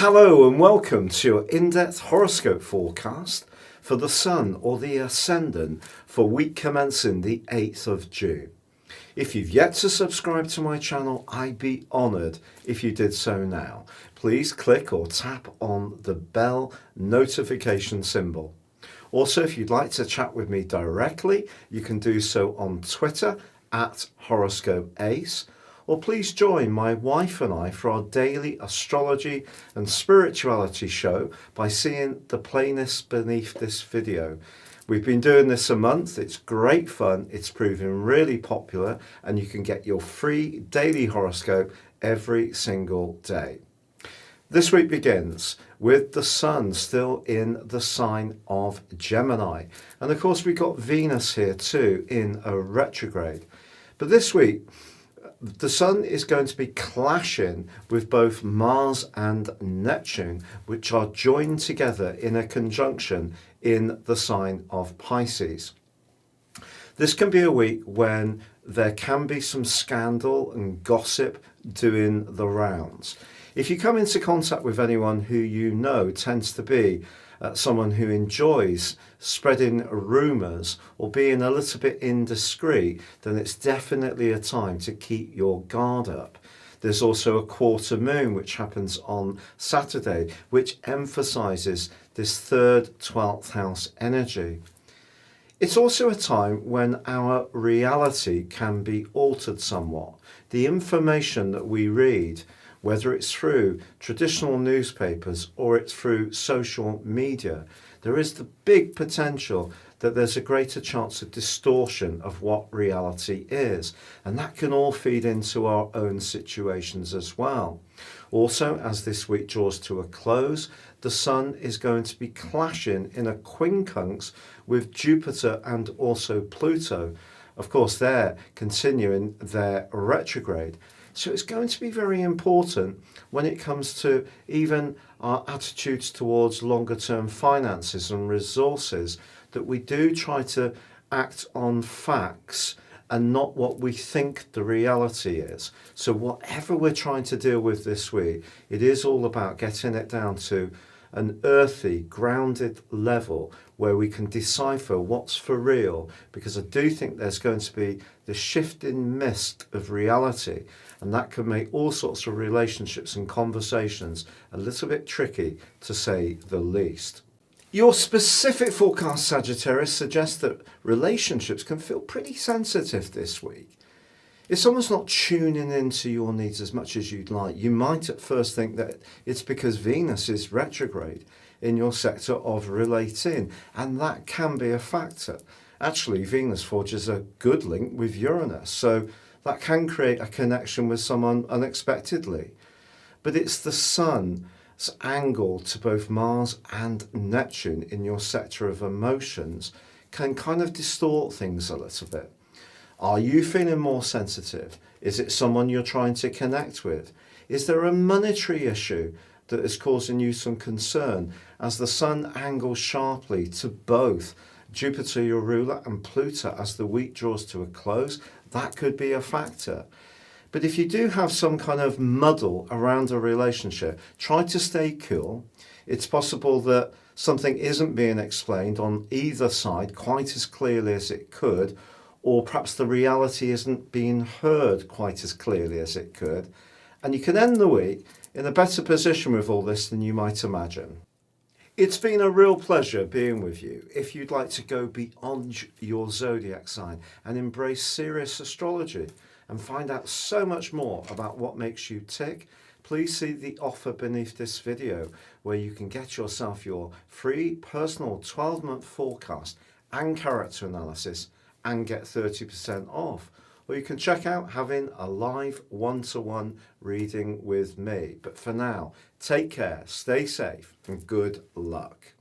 Hello and welcome to your in-depth horoscope forecast for the Sun or the Ascendant for week commencing the 8th of June. If you've yet to subscribe to my channel, I'd be honoured if you did so now. Please click or tap on the bell notification symbol. Also, if you'd like to chat with me directly, you can do so on Twitter at Horoscope Ace. Or please join my wife and I for our daily astrology and spirituality show by seeing the playlist beneath this video. We've been doing this a month. It's great fun. It's proving really popular, and you can get your free daily horoscope every single day. This week begins with the Sun still in the sign of Gemini. And of course, we've got Venus here too in a retrograde. But this week, the Sun is going to be clashing with both Mars and Neptune, which are joined together in a conjunction in the sign of Pisces. This can be a week when there can be some scandal and gossip doing the rounds. If you come into contact with anyone who you know tends to be someone who enjoys spreading rumours or being a little bit indiscreet, then it's definitely a time to keep your guard up. There's also a quarter moon which happens on Saturday, which emphasises this third 12th house energy. It's also a time when our reality can be altered somewhat. The information that we read, whether it's through traditional newspapers or it's through social media, there is the big potential that there's a greater chance of distortion of what reality is. And that can all feed into our own situations as well. Also, as this week draws to a close, the Sun is going to be clashing in a quincunx with Jupiter and also Pluto. Of course, they're continuing their retrograde. So it's going to be very important when it comes to even our attitudes towards longer term finances and resources, that we do try to act on facts and not what we think the reality is. So whatever we're trying to deal with this week, it is all about getting it down to an earthy, grounded level where we can decipher what's for real, because I do think there's going to be the shifting mist of reality, and that can make all sorts of relationships and conversations a little bit tricky, to say the least. Your specific forecast, Sagittarius, suggests that relationships can feel pretty sensitive this week. If someone's not tuning into your needs as much as you'd like, you might at first think that it's because Venus is retrograde in your sector of relating, and that can be a factor. Actually, Venus forges a good link with Uranus, so that can create a connection with someone unexpectedly. But it's the Sun's angle to both Mars and Neptune in your sector of emotions can kind of distort things a little bit. Are you feeling more sensitive? Is it someone you're trying to connect with? Is there a monetary issue that is causing you some concern as the Sun angles sharply to both Jupiter, your ruler, and Pluto as the week draws to a close? That could be a factor. But if you do have some kind of muddle around a relationship, try to stay cool. It's possible that something isn't being explained on either side quite as clearly as it could, or perhaps the reality isn't being heard quite as clearly as it could. And you can end the week in a better position with all this than you might imagine. It's been a real pleasure being with you. If you'd like to go beyond your zodiac sign and embrace serious astrology and find out so much more about what makes you tick, please see the offer beneath this video, where you can get yourself your free personal 12-month forecast and character analysis and get 30% off. Or you can check out having a live one-to-one reading with me. But for now, take care, stay safe, and good luck.